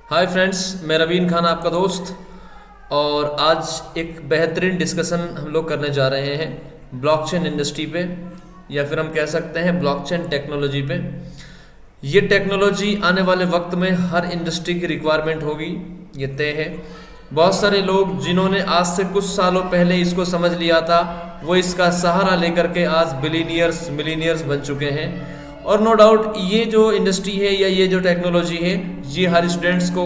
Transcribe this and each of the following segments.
Hi friends, मैं रवीन खान आपका दोस्त। और आज एक बेहतरीन डिस्कशन हम लोग करने जा रहे हैं ब्लॉकचेन इंडस्ट्री पे, या फिर हम कह सकते हैं ब्लॉकचेन टेक्नोलॉजी पे। ये टेक्नोलॉजी आने वाले वक्त में हर इंडस्ट्री की रिक्वायरमेंट होगी, ये तय है। बहुत सारे लोग जिन्होंने आज से कुछ सालों पहले इसको समझ लिया था, वो इसका सहारा लेकर के आज बिलीनियर्स मिलीनियर्स बन चुके हैं। और नो डाउट ये जो इंडस्ट्री है या ये जो टेक्नोलॉजी है, ये हर स्टूडेंट्स को,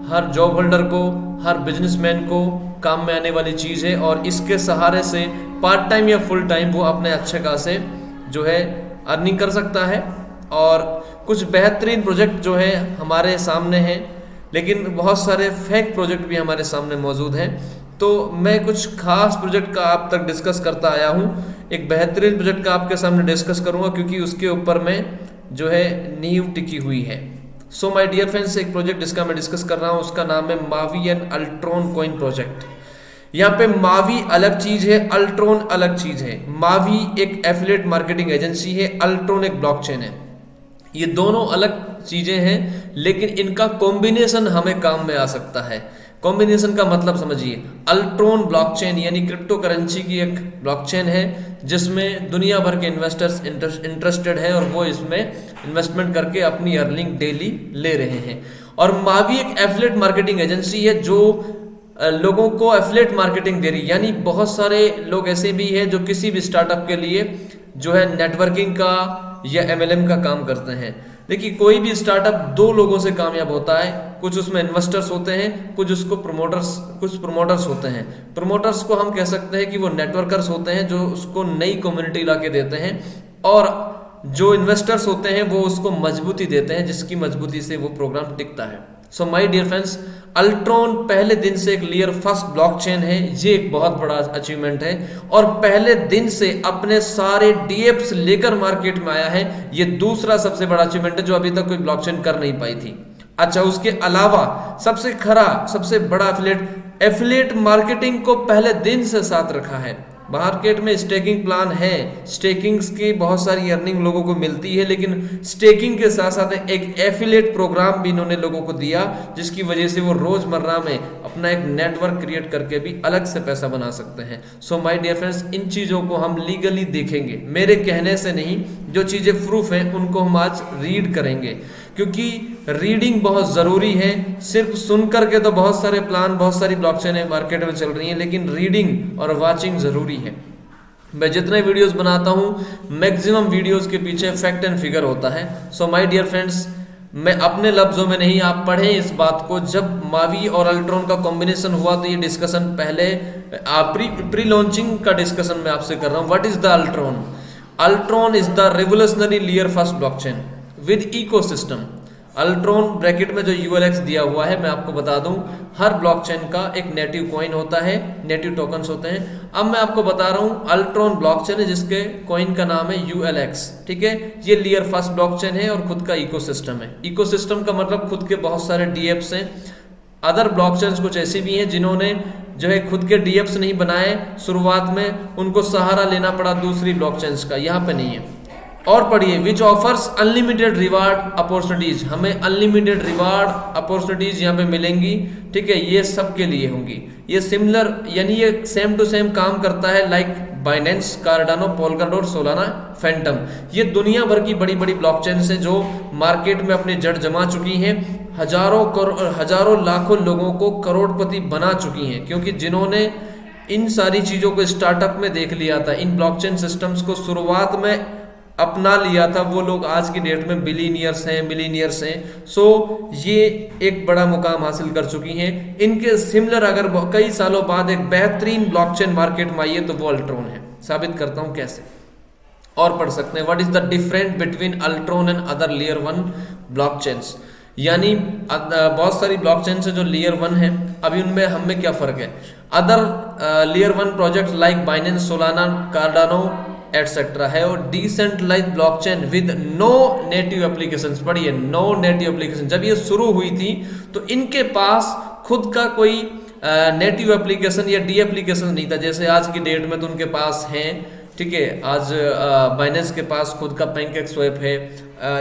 हर जॉब होल्डर को, हर बिजनेसमैन को काम में आने वाली चीज़ है। और इसके सहारे से पार्ट टाइम या फुल टाइम वो अपने अच्छे खासे जो है अर्निंग कर सकता है। और कुछ बेहतरीन प्रोजेक्ट जो है हमारे सामने हैं, लेकिन बहुत सारे फेक प्रोजेक्ट भी हमारे सामने मौजूद हैं। तो मैं कुछ खास प्रोजेक्ट का आप तक डिस्कस करता आया हूँ। एक बेहतरीन प्रोजेक्ट का आपके सामने डिस्कस करूँगा, क्योंकि उसके ऊपर में जो है नींव टिकी हुई है। सो माय डियर फ्रेंड्स, एक प्रोजेक्ट जिसका मैं डिस्कस कर रहा हूँ उसका नाम है Mavi and Ultron coin project. यहाँ पे मावी अलग चीज है, अल्ट्रॉन अलग चीज है। मावी एक एफिलिएट मार्केटिंग एजेंसी है, अल्ट्रॉन एक ब्लॉकचेन है। ये दोनों अलग चीजें हैं, लेकिन इनका कॉम्बिनेशन हमें काम में आ सकता है। कॉम्बिनेशन का मतलब समझिए, अल्ट्रॉन ब्लॉकचेन यानी क्रिप्टो करेंसी की एक ब्लॉकचेन है जिसमें दुनिया भर के इन्वेस्टर्स इंटरेस्टेड हैं और वो इसमें इन्वेस्टमेंट करके अपनी अर्निंग डेली ले रहे हैं। और मावी एक एफिलिएट मार्केटिंग एजेंसी है जो लोगों को एफिलिएट मार्केटिंग दे रही है। यानी बहुत सारे लोग ऐसे भी हैं जो किसी भी स्टार्टअप के लिए जो है नेटवर्किंग का या एमएलएम का काम करते हैं। देखिए, कोई भी स्टार्टअप दो लोगों से कामयाब होता है। कुछ उसमें इन्वेस्टर्स होते हैं, कुछ प्रमोटर्स होते हैं। प्रमोटर्स को हम कह सकते हैं कि वो नेटवर्कर्स होते हैं जो उसको नई कम्युनिटी ला के देते हैं, और जो इन्वेस्टर्स होते हैं वो उसको मजबूती देते हैं, जिसकी मजबूती से वो प्रोग्राम टिकता है। So my dear friends, Ultron पहले दिन से एक लेयर फर्स्ट ब्लॉकचेन है। ये एक बहुत बड़ा अचीवमेंट है, और पहले दिन से अपने सारे डीएप्स लेकर मार्केट में आया है। ये दूसरा सबसे बड़ा अचीवमेंट है जो अभी तक कोई ब्लॉकचेन कर नहीं पाई थी। अच्छा, उसके अलावा सबसे बड़ा एफिलिएट मार्केटिंग को पहले दिन से साथ रखा है। मार्केट में स्टेकिंग प्लान है, स्टेकिंग्स की बहुत सारी अर्निंग लोगों को मिलती है, लेकिन स्टेकिंग के साथ साथ एक एफिलिएट प्रोग्राम भी इन्होंने लोगों को दिया, जिसकी वजह से वो रोजमर्रा में अपना एक नेटवर्क क्रिएट करके भी अलग से पैसा बना सकते हैं। सो माय डियर फ्रेंड्स, इन चीजों को हम लीगली देखेंगे, मेरे कहने से नहीं। जो चीजें प्रूफ हैं उनको हम आज रीड करेंगे, क्योंकि रीडिंग बहुत ज़रूरी है। सिर्फ सुन करके तो बहुत सारे प्लान, बहुत सारी ब्लॉकचेन मार्केट में चल रही हैं, लेकिन रीडिंग और वाचिंग ज़रूरी है। मैं जितने वीडियोस बनाता हूँ, मैक्सिमम वीडियोस के पीछे फैक्ट एंड फिगर होता है। सो माय डियर फ्रेंड्स, मैं अपने लफ्ज़ों में नहीं, आप पढ़ें इस बात को। जब मावी और अल्ट्रॉन का कॉम्बिनेशन हुआ तो ये डिस्कशन पहले प्री लॉन्चिंग का डिस्कशन मैं आपसे कर रहा हूँ। What is the Ultron? Ultron is the revolutionary layer first blockchain with ecosystem. Ultron bracket में जो यूएलएक्स दिया हुआ है, मैं आपको बता दूं, हर ब्लॉकचेन का एक नेटिव कॉइन होता है, नेटिव टोकन्स होते हैं। अब मैं आपको बता रहा हूं, अल्ट्रॉन ब्लॉकचेन है जिसके कॉइन का नाम है यूएलएक्स। ठीक है, ये लेयर फर्स्ट ब्लॉकचेन है और खुद का इकोसिस्टम है। इकोसिस्टम का मतलब खुद के बहुत सारे डीएप्स हैं। अदर ब्लॉकचेन्स कुछ ऐसी भी हैं जिन्होंने जो है खुद के डीएप्स नहीं बनाए, शुरुआत में उनको सहारा लेना पड़ा दूसरी ब्लॉकचेन्स का। यहाँ पे नहीं है। और पढ़िए, which offers unlimited reward opportunities. हमें अनलिमिटेड रिवार्ड अपॉर्चुनिटीज यहाँ पे मिलेंगी। ठीक है, ये सबके लिए होंगी। ये सिमिलर यानी ये सेम टू सेम काम करता है like Binance, Cardano, Polkadot, Solana, Fantom. ये दुनिया भर की बड़ी बड़ी ब्लॉकचेन्स हैं जो मार्केट में अपनी जड़ जमा चुकी हैं। हजारों लाखों लोगों को करोड़पति बना चुकी हैं, क्योंकि जिन्होंने इन सारी चीज़ों को स्टार्टअप में देख लिया था, इन ब्लॉकचेन सिस्टम्स को शुरुआत में अपना लिया था, वो लोग आज की डेट में बिलीनियर्स हैं, मिलीनियर्स हैं। सो ये एक बड़ा मुकाम हासिल कर चुकी हैं। इनके सिमिलर अगर कई सालों बाद एक बेहतरीन ब्लॉकचेन मार्केट में आई है तो वो अल्ट्रॉन है। साबित करता हूं कैसे, और पढ़ सकते हैं। What is the difference between Ultron and other layer 1 blockchains. यानी बहुत सारी ब्लॉकचेन्स है जो लेयर 1 है, अभी उनमें हमें क्या फर्क है। Other layer 1 project like Binance, Solana, Cardano etcetera है, और decentralise blockchain with no native applications. पढ़िए, नो नेटिव एप्लीकेशन। जब ये शुरू हुई थी तो इनके पास खुद का कोई नेटिव एप्लीकेशन या डी एप्लीकेशन नहीं था, जैसे आज की डेट में तो उनके पास हैं ठीक है। आज बाइनेंस के पास खुद का पैनकेक स्वैप है,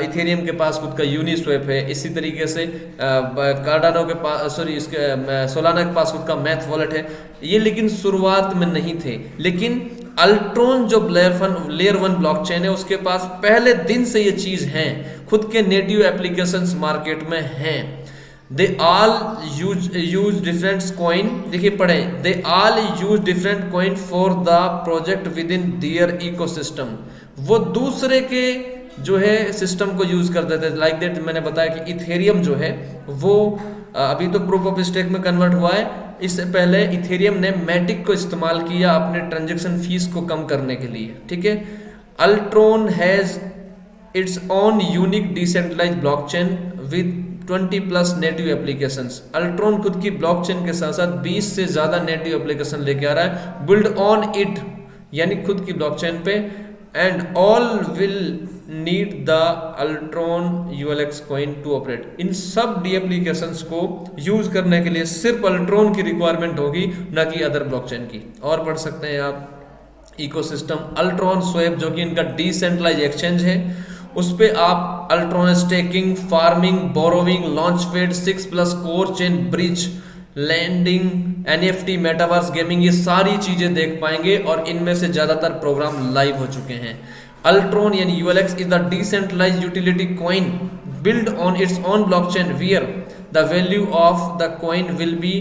इथेरियम के पास खुद का यूनी स्वैप है, इसी तरीके से कार्डानो के पास, सॉरी, इसके सोलाना के पास खुद का मैथ वॉलेट है। ये लेकिन शुरुआत में नहीं थे, लेकिन अल्ट्रॉन जो लेयर वन ब्लॉकचेन है उसके पास पहले दिन से ये चीज है, खुद के नेटिव एप्लीकेशंस मार्केट में हैं। They all use different coin, देखिए पढ़े, they all use different coin for the project within their ecosystem. वो दूसरे के जो है सिस्टम को यूज करते थे, लाइक दैट मैंने बताया कि इथेरियम जो है वो अभी तो प्रूफ ऑफ स्टेक में कन्वर्ट हुआ है, इससे पहले इथेरियम ने मैटिक को इस्तेमाल किया अपने ट्रांजैक्शन फीस को कम करने के लिए, ठीक है। Ultron has its own unique decentralised blockchain with 20+ native applications. Ultron खुद की ब्लॉकचेन के साथ साथ 20 से ज्यादा नेटिव एप्लीकेशन लेके आ रहा है, बिल्ड ऑन इट यानी खुद की ब्लॉकचेन पे, and all will need the Ultron ULX coin to operate. इन सब डी एप्लीकेशंस को यूज करने के लिए सिर्फ अल्ट्रॉन की रिक्वायरमेंट होगी, ना कि अदर ब्लॉकचेन की। और पढ़ सकते हैं आप इकोसिस्टम अल्ट्रॉन स्वैप, जो कि इनका डिसेंट्रलाइज एक्सचेंज है, उस पे आप Ultron staking, farming, borrowing, launchpad, 6+ core chain, bridge, lending, NFT, metaverse, gaming, ये सारी चीजें देख पाएंगे और इनमें से ज्यादातर प्रोग्राम लाइव हो चुके हैं। अल्ट्रॉन यानी ULX is the decentralised utility coin built on its own blockchain where the value of the coin will be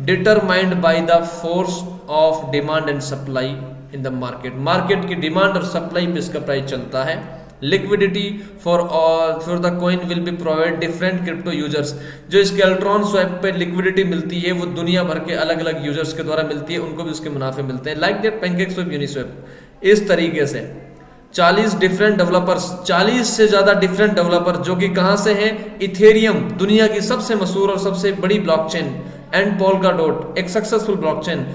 determined by the force of demand and supply in the market। Market की demand और supply पे इसका price चलता है। Liquidity for the coin will be provide different crypto users. जो इसके Ultron swap पे liquidity मिलती है वो दुनिया भर के अलग अलग यूजर्स के द्वारा मिलती है, उनको भी उसके मुनाफे मिलते हैं, like that pancake swap, Uniswap. इस तरीके से 40 डिफरेंट डेवलपर्स, 40 से ज्यादा डिफरेंट डेवलपर जो कि कहां से हैं, इथेरियम दुनिया की सबसे मशहूर और सबसे बड़ी ब्लॉकचेन, एंड पोल्काडॉट एक सक्सेसफुल ब्लॉकचेन,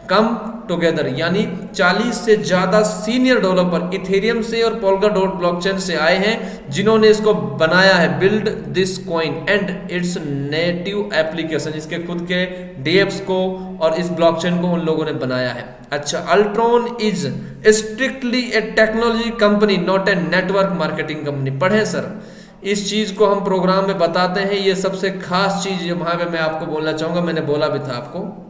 कम टुगेदर, यानी 40 से ज्यादा सीनियर डेवलपर इथेरियम से और पोल्काडॉट ब्लॉकचेन से आए हैं, जिन्होंने इसको बनाया है, build this coin and it's native application, इसके खुद के डीएप्स को और इस ब्लॉकचेन को उन लोगों ने बनाया है। अच्छा, Ultron is strictly A technology company not a network marketing company. पढ़े सर, इस चीज को हम प्रोग्राम में बताते हैं, ये सबसे खास चीज वहां पे मैं आपको बोलना चाहूंगा, मैंने बोला भी था आपको।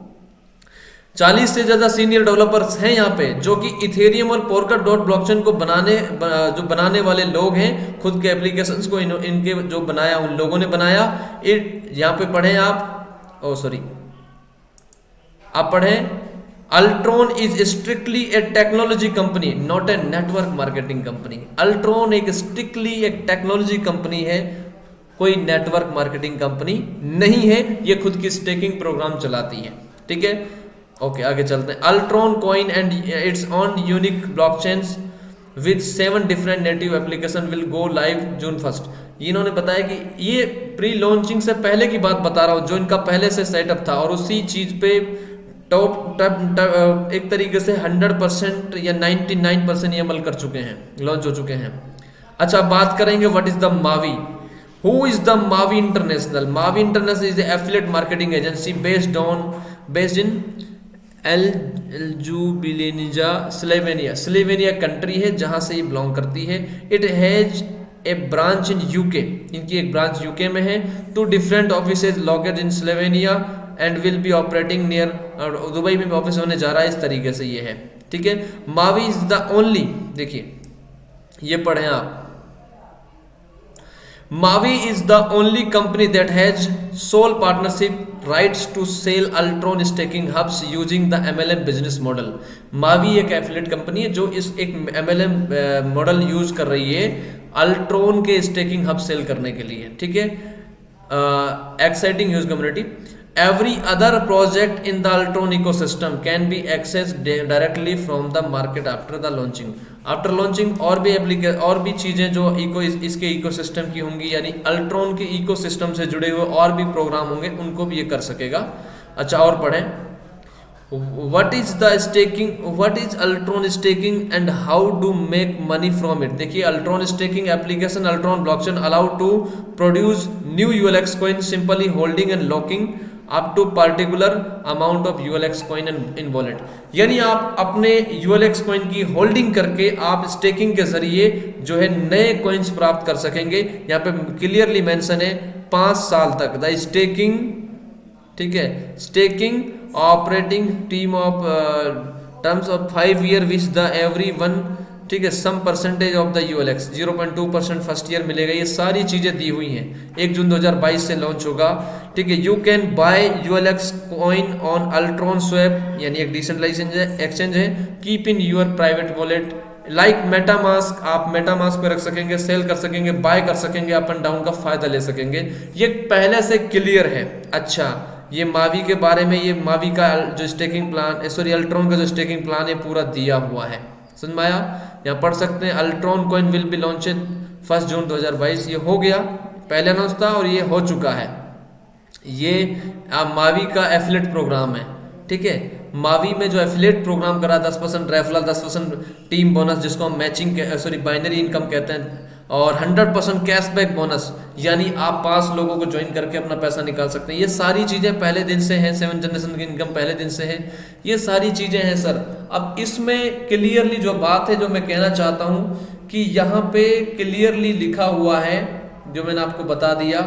40 से ज्यादा सीनियर डेवलपर्स हैं यहाँ पे, जो कि इथेरियम और पोल्काडॉट ब्लॉकचेन को बनाने वाले लोग हैं, खुद के एप्लीकेशंस को इनके जो बनाया उन लोगों ने बनाया। यहाँ पे पढ़े आप, आप पढ़ें, Ultron is strictly A technology company not a network marketing company. Ultron एक स्ट्रिक्टली एक टेक्नोलॉजी कंपनी है, कोई नेटवर्क मार्केटिंग कंपनी नहीं है, ये खुद की स्टेकिंग प्रोग्राम चलाती है, ठीक है। ओके, आगे चलते हैं। Ultron coin and it's on unique blockchains with 7 different native application will go live June 1। इन्होंने बताया कि ये प्री लॉन्चिंग से पहले की बात बता रहा हूँ, जो इनका पहले से सेटअप था, और उसी चीज पे टॉप एक तरीके से 100% या 99% ये अमल कर चुके हैं, लॉन्च हो चुके हैं। अच्छा, बात करेंगे what is the Mavi. Who is the Mavi international? Mavi international is affiliate marketing agency based in Ljubljana, Slovenia country है जहां से ये बिलोंग करती है। It has a branch in UK, इनकी एक ब्रांच यूके में है। 2 different offices located in Slovenia and will be operating near, और दुबई में ऑफिस होने जा रहा है। इस तरीके से ये है, ठीक है। मावी इज द ओनली, देखिए ये पढ़ें आप, Mavi is the only company that has sole partnership rights to sell Altron staking hubs using the MLM business model। Mavi एक एफिलिएट कंपनी है जो इस एक MLM मॉडल यूज कर रही है अल्ट्रॉन के स्टेकिंग हब सेल करने के लिए, ठीक है। Exciting huge community. Every other project in the Altron ecosystem can be accessed directly from the market after the launching। After launching और भी चीजें जो इसके इकोसिस्टम की होंगी, यानी अल्ट्रॉन के इकोसिस्टम से जुड़े हुए और भी प्रोग्राम होंगे, उनको भी ये कर सकेगा। अच्छा, और पढ़ें, what is Ultron staking and how to make money from it. देखिए, Ultron staking application, Ultron blockchain allow to produce new ULX coin simply holding and locking up to particular amount of ULX coin in wallet. यानी आप अपने यूएलएक्स coin की holding करके आप staking के जरिए जो है नए कॉइन्स प्राप्त कर सकेंगे। यहाँ पे क्लियरली मेंशन है 5 साल तक द स्टेकिंग, ठीक है, staking operating team of terms of 5 year which the every one, ठीक है, some percentage of the ULX 0.2% first year मिलेगा। ये सारी चीजें दी हुई हैं। 1 जून 2022 से लॉन्च होगा, ठीक है। You can buy ULX coin on Ultron swap, यानी एक डिसेंट्रलाइज्ड एक्सचेंज है। Keep in your private wallet like MetaMask, आप मेटामास्क पे रख सकेंगे, सेल कर सकेंगे, बाय कर सकेंगे, अप एंड डाउन का फायदा ले सकेंगे। ये पहले से क्लियर है। अच्छा, ये मावी के बारे में, ये मावी का जो स्टेकिंग प्लान, सॉरी अल्ट्रॉन का जो स्टेकिंग प्लान है पूरा दिया हुआ है। समझ में आया? यहाँ पढ़ सकते हैं Ultron coin will be launch 1 जून 2022। ये हो गया, पहले अनाउंस था और ये हो चुका है। ये मावी का एफिलेट प्रोग्राम है, ठीक है। मावी में जो एफिलेट प्रोग्राम करा 10% रेफरल, 10% टीम बोनस जिसको हम मैचिंग सॉरी बाइनरी इनकम कहते हैं, और 100% कैशबैक बोनस, यानी आप 5 लोगों को ज्वाइन करके अपना पैसा निकाल सकते हैं। ये सारी चीज़ें पहले दिन से हैं। 7 जनरेशन की इनकम पहले दिन से है। ये सारी चीज़ें हैं सर। अब इसमें क्लियरली जो बात है जो मैं कहना चाहता हूँ कि यहाँ पे क्लियरली लिखा हुआ है, जो मैंने आपको बता दिया,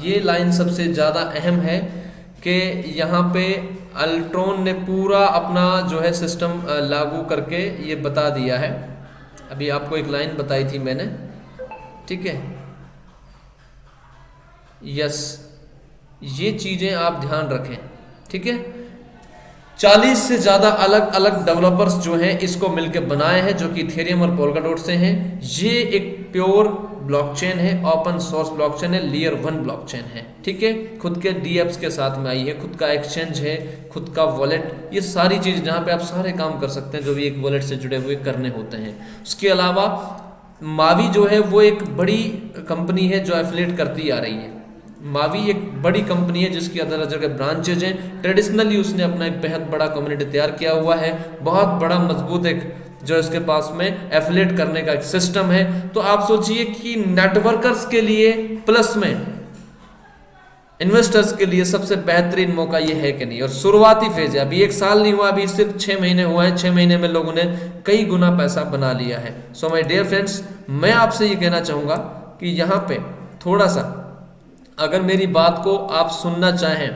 ये लाइन सबसे ज़्यादा अहम है कि यहाँ पे अल्ट्रॉन ने पूरा अपना जो है सिस्टम लागू करके ये बता दिया है। अभी आपको एक लाइन बताई थी मैंने, ठीक है। यस, ये चीजें आप ध्यान रखें, ठीक है। 40 से ज्यादा अलग अलग डेवलपर्स जो हैं इसको मिलकर बनाए हैं, जो कि इथेरियम और पोल्काडॉट से हैं। ये एक प्योर ब्लॉकचेन है, ओपन सोर्स ब्लॉकचेन है, लेयर 1 ब्लॉकचेन है, ठीक है। खुद के डीएप्स के साथ में आई है, खुद का एक्सचेंज है, खुद का वॉलेट, ये सारी चीज जहां पे आप सारे काम कर सकते हैं जो भी एक वॉलेट से जुड़े हुए करने होते हैं। उसके अलावा मावी जो है वो एक बड़ी कंपनी है जो एफिलिएट करती आ रही है। मावी एक बड़ी कंपनी है जिसकी अलग अलग जगह ब्रांचेज हैं। ट्रेडिशनली उसने अपना एक बेहद बड़ा कम्युनिटी तैयार किया हुआ है, बहुत बड़ा मजबूत एक जो इसके पास में एफिलिएट करने का एक सिस्टम है। तो आप सोचिए कि नेटवर्कर्स के लिए प्लस में इन्वेस्टर्स के लिए सबसे बेहतरीन मौका ये है कि नहीं। और शुरुआती फेज है, अभी 1 साल नहीं हुआ, अभी सिर्फ 6 महीने हुआ है। 6 महीने में लोगों ने कई गुना पैसा बना लिया है। सो माय डियर फ्रेंड्स, मैं आपसे ये कहना चाहूँगा कि यहाँ पे थोड़ा सा अगर मेरी बात को आप सुनना चाहें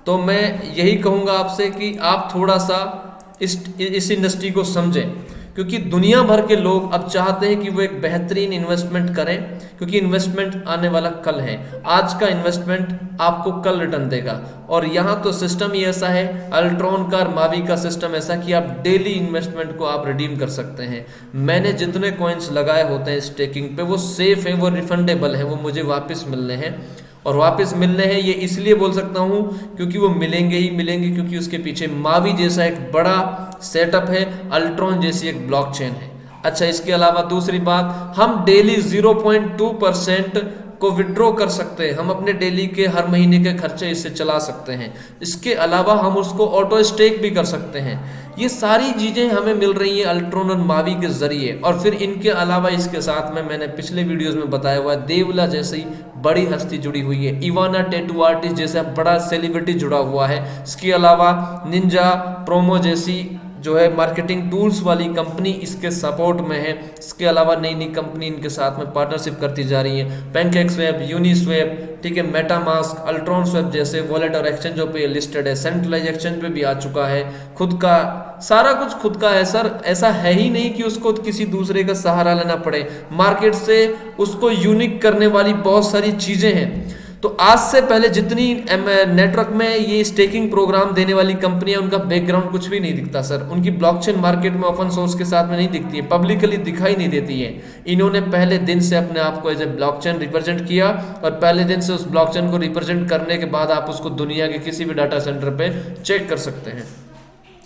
तो मैं यही कहूँगा आपसे कि आप थोड़ा सा इस इंडस्ट्री को समझें, क्योंकि दुनिया भर के लोग अब चाहते हैं कि वो एक बेहतरीन इन्वेस्टमेंट करें, क्योंकि इन्वेस्टमेंट आने वाला कल है। आज का इन्वेस्टमेंट आपको कल रिटर्न देगा। और यहाँ तो सिस्टम ही ऐसा है, अल्ट्रॉन का, मावी का सिस्टम ऐसा कि आप डेली इन्वेस्टमेंट को आप रिडीम कर सकते हैं। मैंने जितने कॉइन्स लगाए होते हैं स्टेकिंग पे वो सेफ है, वो रिफंडेबल है, वो मुझे वापस मिलने हैं। और वापस मिलने हैं ये इसलिए बोल सकता हूँ क्योंकि वो मिलेंगे ही मिलेंगे, क्योंकि उसके पीछे मावी जैसा एक बड़ा सेटअप है, अल्ट्रॉन जैसी एक ब्लॉकचेन है। अच्छा, इसके अलावा दूसरी बात, हम डेली 0.2% को विड्रॉ कर सकते हैं। हम अपने डेली के हर महीने के खर्चे इससे चला सकते हैं। इसके अलावा हम उसको ऑटो स्टेक भी कर सकते हैं। ये सारी चीज़ें हमें मिल रही हैं अल्ट्रॉन और मावी के जरिए। और फिर इनके अलावा इसके साथ में मैंने पिछले वीडियोस में बताया हुआ है, देवला जैसी बड़ी हस्ती जुड़ी हुई है, इवाना टैटू आर्टिस्ट जैसा बड़ा सेलिब्रिटी जुड़ा हुआ है। इसके अलावा निंजा प्रोमो जैसी जो है मार्केटिंग टूल्स वाली कंपनी इसके सपोर्ट में है। इसके अलावा नई नई कंपनी इनके साथ में पार्टनरशिप करती जा रही है। पैनकेकस्वैप, यूनिस्वैप, ठीक है, मेटामास्क, अल्ट्रॉन स्वैप जैसे वॉलेट और एक्सचेंजों पे लिस्टेड है। सेंट्रलाइज एक्सचेंज पे भी आ चुका है। खुद का सारा कुछ खुद का है सर। ऐसा है ही नहीं कि उसको किसी दूसरे का सहारा लेना पड़े। मार्केट से उसको यूनिक करने वाली बहुत सारी चीजें हैं। तो आज से पहले जितनी नेटवर्क में ये स्टेकिंग प्रोग्राम देने वाली कंपनियां, उनका बैकग्राउंड कुछ भी नहीं दिखता सर। उनकी ब्लॉकचेन मार्केट में ओपन सोर्स के साथ में नहीं दिखती है, पब्लिकली दिखाई नहीं देती है। इन्होंने पहले दिन से अपने आप को एज ए ब्लॉकचेन रिप्रेजेंट किया, और पहले दिन से उस ब्लॉकचेन को रिप्रेजेंट करने के बाद आप उसको दुनिया के किसी भी डाटा सेंटर पे चेक कर सकते हैं।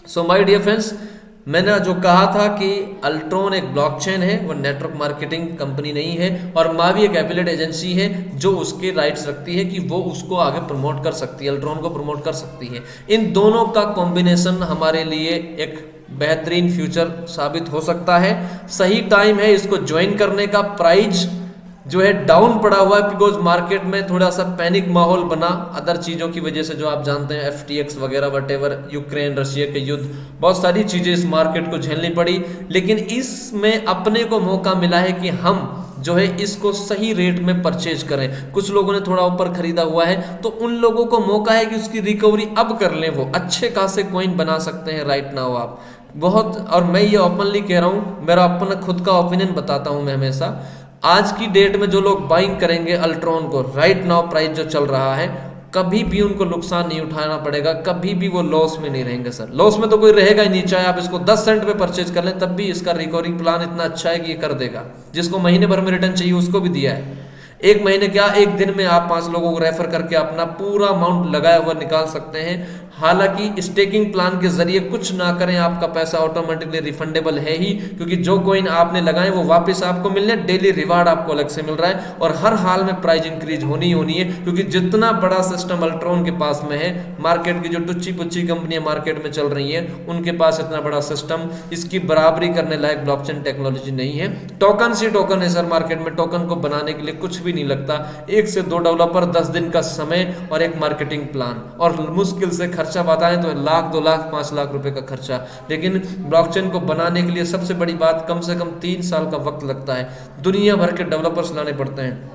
सो माय डियर फ्रेंड्स, मैंने जो कहा था कि अल्ट्रॉन एक ब्लॉकचेन है, वो नेटवर्क मार्केटिंग कंपनी नहीं है, और मावी एक एफिलिएट एजेंसी है जो उसके राइट्स रखती है कि वो उसको आगे प्रमोट कर सकती है, अल्ट्रॉन को प्रमोट कर सकती है। इन दोनों का कॉम्बिनेशन हमारे लिए एक बेहतरीन फ्यूचर साबित हो सकता है। सही टाइम है इसको ज्वाइन करने का। प्राइज जो है डाउन पड़ा हुआ है, बिकॉज मार्केट में थोड़ा सा पैनिक माहौल बना अदर चीज़ों की वजह से, जो आप जानते हैं FTX वगैरह वटेवर, यूक्रेन रशिया के युद्ध, बहुत सारी चीज़ें इस मार्केट को झेलनी पड़ी। लेकिन इसमें अपने को मौका मिला है कि हम जो है इसको सही रेट में परचेज करें। कुछ लोगों ने थोड़ा ऊपर खरीदा हुआ है, तो उन लोगों को मौका है कि उसकी रिकवरी अब कर लें, वो अच्छे खासे कॉइन बना सकते हैं राइट नाउ आप बहुत। और मैं ये ओपनली कह रहा हूँ, मेरा अपना खुद का ओपिनियन बताता हूँ मैं हमेशा। आज की डेट में जो लोग बाइंग करेंगे अल्ट्रॉन को, राइट नाउ प्राइस जो चल रहा है, कभी भी उनको नुकसान नहीं उठाना पड़ेगा, कभी भी वो लॉस में नहीं रहेंगे सर। लॉस में तो कोई रहेगा ही नहीं, चाहे आप इसको 10 सेंट पे परचेज कर लें, तब भी इसका रिकवरी प्लान इतना अच्छा है कि ये कर देगा। जिसको महीने भर में रिटर्न चाहिए उसको भी दिया है। एक महीने क्या, एक दिन में आप 5 लोगों को रेफर करके अपना पूरा अमाउंट लगाया हुआ निकाल सकते हैं। हालांकि स्टेकिंग प्लान के जरिए कुछ ना करें, आपका पैसा ऑटोमेटिकली रिफंडेबल है ही, क्योंकि जो कॉइन आपने लगाए वो वापस आपको मिलने, डेली रिवार्ड आपको अलग से मिल रहा है, और हर हाल में प्राइस इंक्रीज होनी ही होनी है, क्योंकि जितना बड़ा सिस्टम अल्ट्रॉन के पास में है, मार्केट की जो टुच्ची पुच्ची कंपनियां मार्केट में चल रही हैं उनके पास इतना बड़ा सिस्टम, इसकी बराबरी करने लायक ब्लॉकचेन टेक्नोलॉजी नहीं है। टोकन से टोकन है सर मार्केट में, टोकन को बनाने के लिए कुछ भी नहीं लगता, 1 से 2 डेवलपर, 10 दिन का समय और एक मार्केटिंग प्लान, और मुश्किल से खर्चा बताएं तो 1 लाख 2 लाख 5 लाख रुपए का खर्चा। लेकिन ब्लॉकचेन को बनाने के लिए सबसे बड़ी बात, कम से कम 3 साल का वक्त लगता है, दुनिया भर के डेवलपर्स लाने पड़ते हैं,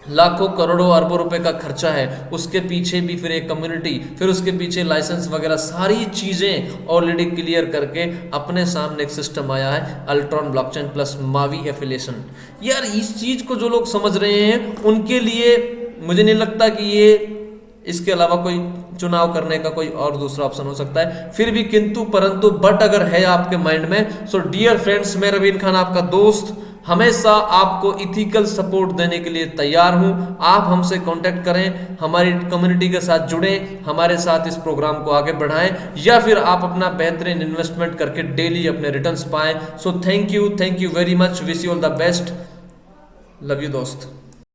लाखों करोड़ों अरबों रुपए का खर्चा है, उसके पीछे भी फिर एक कम्युनिटी, फिर उसके पीछे लाइसेंस वगैरह, सारी चीजें ऑलरेडी क्लियर करके अपने सामने एक सिस्टम आया है Ultron blockchain plus Mavi affiliation. यार इस चीज को जो लोग समझ रहे हैं उनके लिए मुझे नहीं लगता कि ये इसके अलावा कोई चुनाव करने का कोई और दूसरा ऑप्शन हो सकता है। फिर भी किंतु परंतु बट अगर है आपके माइंड में, सो डियर फ्रेंड्स, मैं रवीन खान आपका दोस्त हमेशा आपको इथिकल सपोर्ट देने के लिए तैयार हूं। आप हमसे कांटेक्ट करें, हमारी कम्युनिटी के साथ जुड़ें, हमारे साथ इस प्रोग्राम को आगे बढ़ाएं, या फिर आप अपना बेहतरीन इन्वेस्टमेंट करके डेली अपने रिटर्न्स पाएं। So thank you very much, wish you all the best, love you दोस्त।